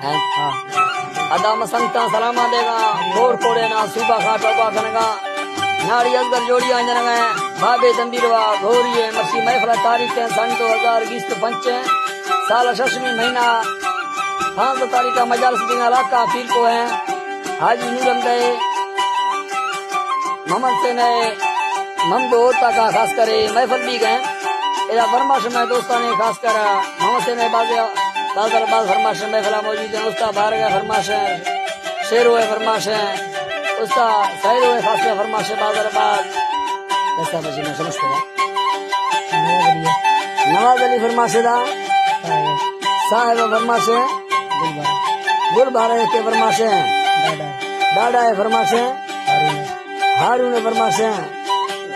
है अदाम संता सलामा देगा गोर कोड़े ना सूबा खा टोबा कनगा नाड़ी अजगर जोड़ी अंजन बाबे दंबीरवा घोरी मसी महफला तारीख सन 2020 पंच साल शशमी महीना 5 तारीख का मजालस दिन इलाका पीर को है हाजी नूरम गए मोहम्मद से नए ममदो होता का खास करे महफल भी गए एरा फरमाश में दोस्तों ने खास कर मोहम्मद से नए बाज़ फरमाश महफला मौजूद है उस्ता बाहर गए फरमाश है शेर हुए फरमाश है उस्ता शायर हुए खास कर फरमाश बाज़ कैसा बची मैं समझते नवाज अली फरमाश दा साहिब फरमाश गुल बारे के फरमाश डाडा है फरमाश हारून है फरमाश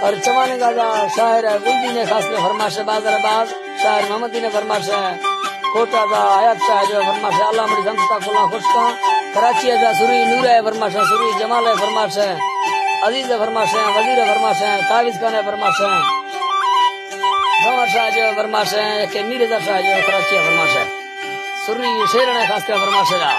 और चवाने का शायर है गुलदी ने खास कर फरमाश बाज़ शायर मोहम्मदी ने फरमाश कोटा का आयत शाह जो फरमाश अल्लाह मड़ी संता खुला खुश का कराची का सुरी नूर है फरमाश सुरी जमाल है फरमाश अजीज है फरमाश वजीर है फरमाश ताविज खान है फरमाश गंवर शाह जो फरमाश के मीरजा शाह जो कराची है फरमाश सुरी शेर ने खास कर फरमाश का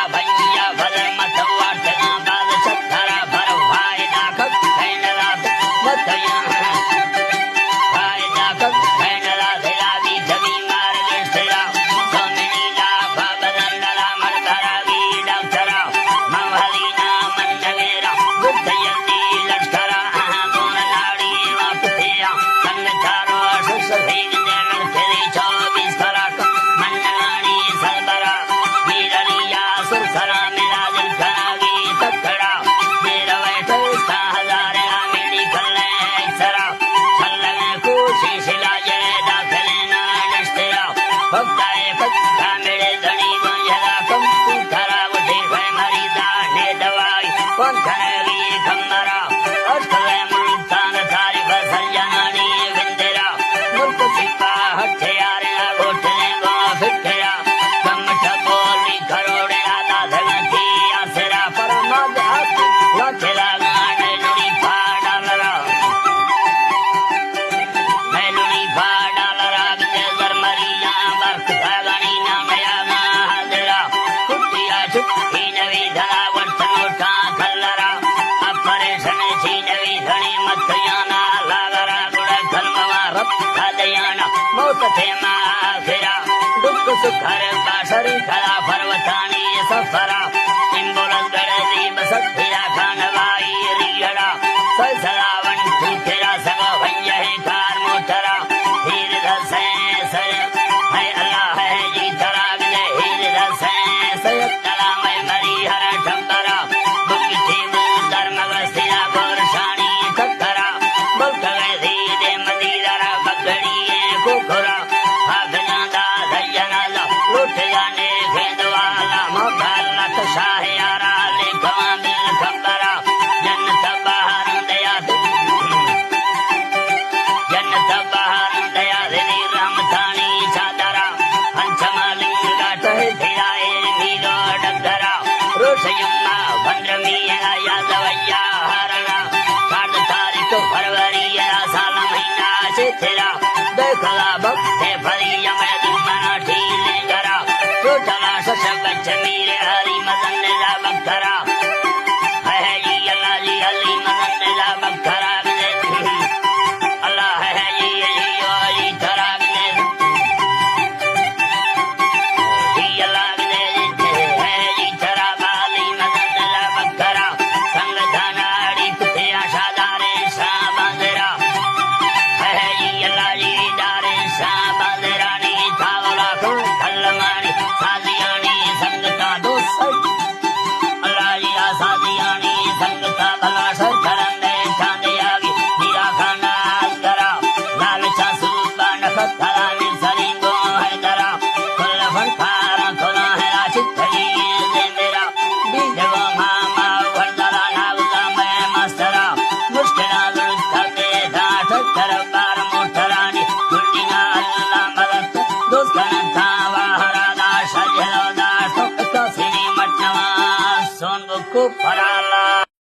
भाई कथे माखिरा दुख सुखर बासरी खरा पर्वतानी सफरा सिंबुल गड़दी बसथिरा खानवाई रियड़ा सलावन ठुठरा सग भैया कार मोटरा हीर रसे सर है अल्लाह है जी तरा विले हीर रसे सयत तला मैं मरी हर ठंबरा बुद्धि धर्म वस्तिरा गोरशानी खतरा बल्क दी दे मदीरा बगड़ी कुखरा हाथ जांदा दयना ला लुट जाने भेदवाला मोहल्ला शाहयारा ले गवामिल खबरा जन्नत बाहर दया जन्नत बाहर दया री रामधानी चादरा पंचमालिंग गाटे धिराए नीरो डगरा रोशयुमा भद्रमीला यादवैया हरणा 7 तारीख फरवरी साल महीना चिथिरा देखला भक्ते भरिया मैं दुमना ठीले गरा टोटला सशब जमीरे हरि मदन ला बकरा है जी अल्लाह जी अली मदन ला बकरा अल्लाह है जी जी तरा जी अल्लाह है जी तरा बाली मदन ला बकरा संग धनाड़ी कुते आशादारे सा बंदरा है जी अल्लाह जी दारे सा बंदरा नी थावला कलमानी सादियानी संगता दोसई अल्लाह जी सादियानी संगता भला सरकरंदे चांदे आगे हीरा खाना करा लाल चासू बाण खतरा ने सरिंगो है दरा कुल फरखारा खुला है चित्तली दे मेरा बीजवा मामा वरदरा नावला मैं मस्तरा मुश्किला लुटते दाठ कर बार मोटरानी गुटिना अल्लाह मदद दोस्तन था वाहरा दाश जलो दाश तो सिनी मटनवा सोन को फराला